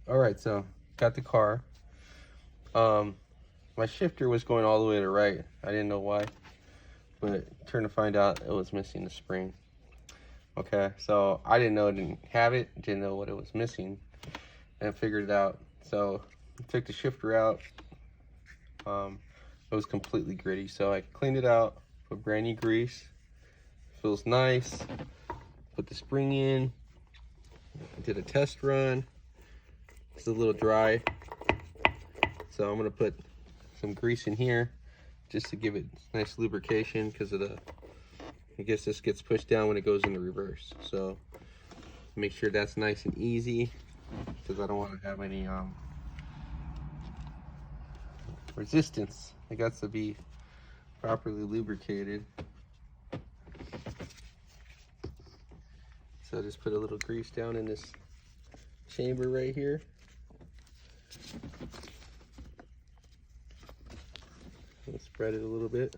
All right, so got the car. My shifter was going all the way to the right. I didn't know why, but turned to find out it was missing the spring. Okay, so I didn't know it didn't have it, didn't know what it was missing, and figured it out. So I took the shifter out. It was completely gritty, so I cleaned it out, put brand new grease. Feels nice. Put the spring in. Did a test run. It's a little dry, so I'm gonna put some grease in here just to give it nice lubrication because of the, I guess this gets pushed down when it goes into reverse. So make sure that's nice and easy because I don't want to have any resistance. It got to be properly lubricated. So just put a little grease down in this chamber right here. And spread it a little bit.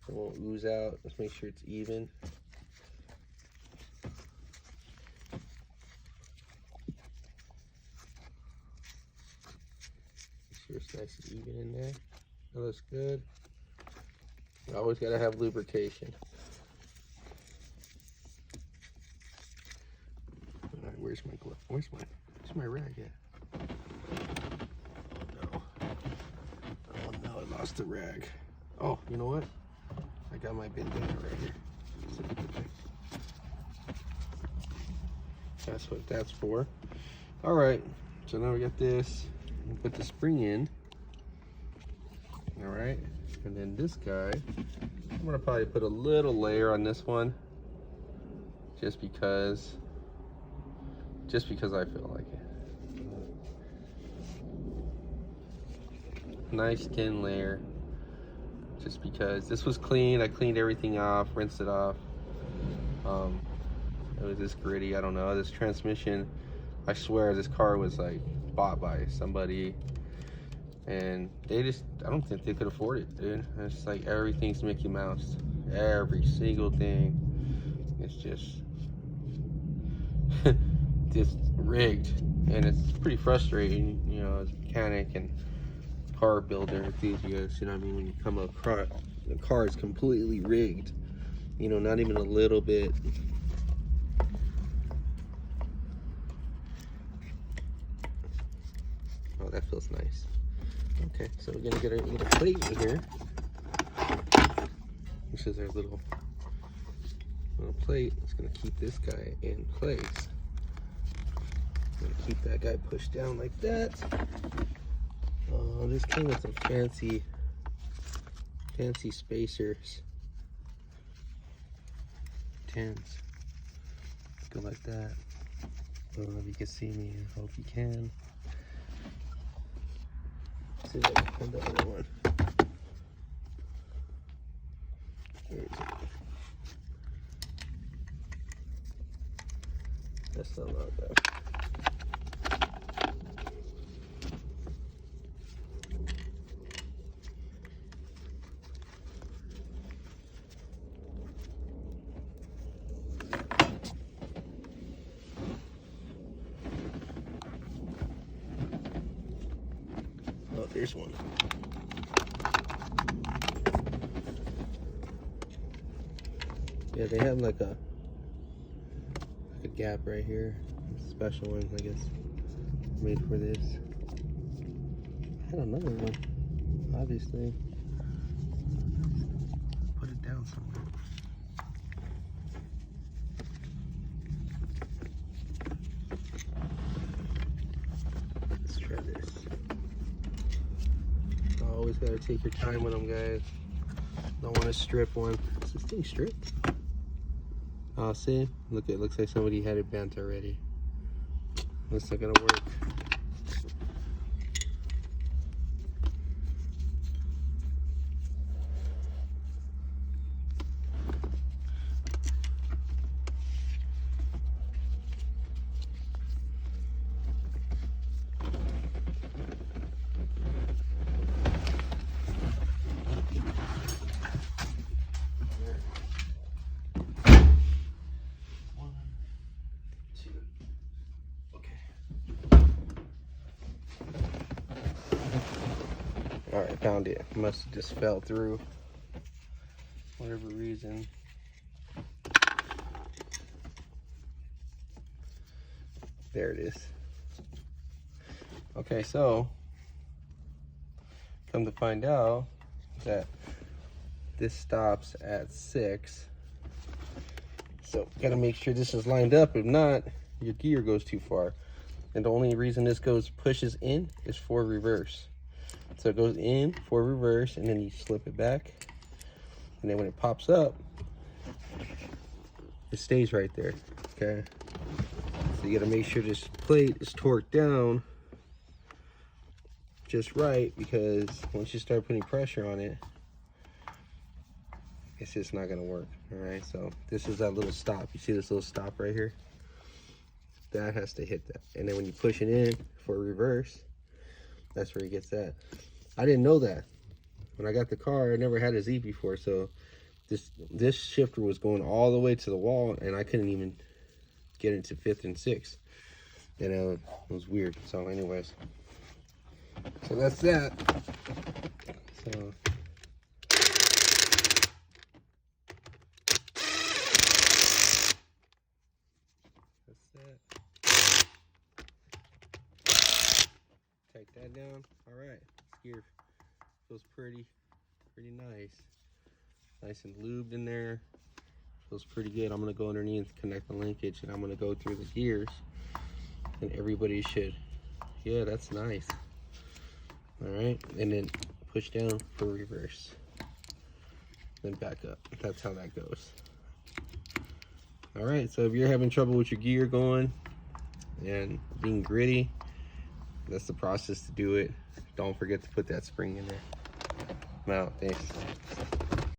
It won't ooze out. Let's make sure it's even. Make sure it's nice and even in there. That looks good. You always gotta have lubrication. All right, where's my glove? Where's my rag at? Oh no, I lost the rag. Oh, you know what? I got my bandana right here. That's what that's for. All right, so now we got this. We put the spring in. All right, and then this guy, I'm gonna probably put a little layer on this one, just because I feel like it. Nice thin layer, just because this was clean. I cleaned everything off, rinsed it off. It was just gritty. I don't know, this transmission, I swear this car was like bought by somebody and they just, I don't think they could afford it, dude. It's like everything's Mickey Mouse. Every single thing. It's just just rigged, and it's pretty frustrating, you know, as a mechanic and car builder enthusiast. You know what I mean? When you come across the car is completely rigged, you know, not even a little bit. Oh, that feels nice. Okay, so we're gonna get our little plate in here. This is our little plate. It's gonna keep this guy in place. Gonna keep that guy pushed down like that. This came with some fancy spacers. Tins. Go like that. I don't know if you can see me. I hope you can. See if I can find the other one. Where is it? That's not loud though. Oh, there's one. Yeah, they have like a gap right here. It's a special one, I guess, made for this. I had another one, obviously. Put it down somewhere. Let's try this. Always gotta take your time with them, guys. Don't want to strip one. Is this thing stripped? Oh, see? Look, it looks like somebody had it bent already. That's not gonna work. All right, found it. Must have just fell through, whatever reason. There it is. Okay, so come to find out that this stops at 6. So gotta make sure this is lined up. If not, your gear goes too far. And the only reason this pushes in is for reverse. So it goes in for reverse, and then you slip it back. And then when it pops up, it stays right there, okay? So you gotta make sure this plate is torqued down just right, because once you start putting pressure on it, it's just not gonna work, all right? So this is that little stop. You see this little stop right here? That has to hit that. And then when you push it in for reverse, that's where it gets that. I didn't know that. When I got the car, I never had a Z before, so this shifter was going all the way to the wall, and I couldn't even get into 5th and 6th. You know, it was weird. So anyways, so that's that. So that's that. Take that down. All right, gear feels pretty nice and lubed in there. Feels pretty good. I'm gonna go underneath, connect the linkage, and I'm gonna go through the gears, and everybody should, yeah, that's nice. All right, and then push down for reverse, then back up. That's how that goes. All right, so if you're having trouble with your gear going and being gritty, that's the process to do it. Don't forget to put that spring in there. I'm out. Thanks.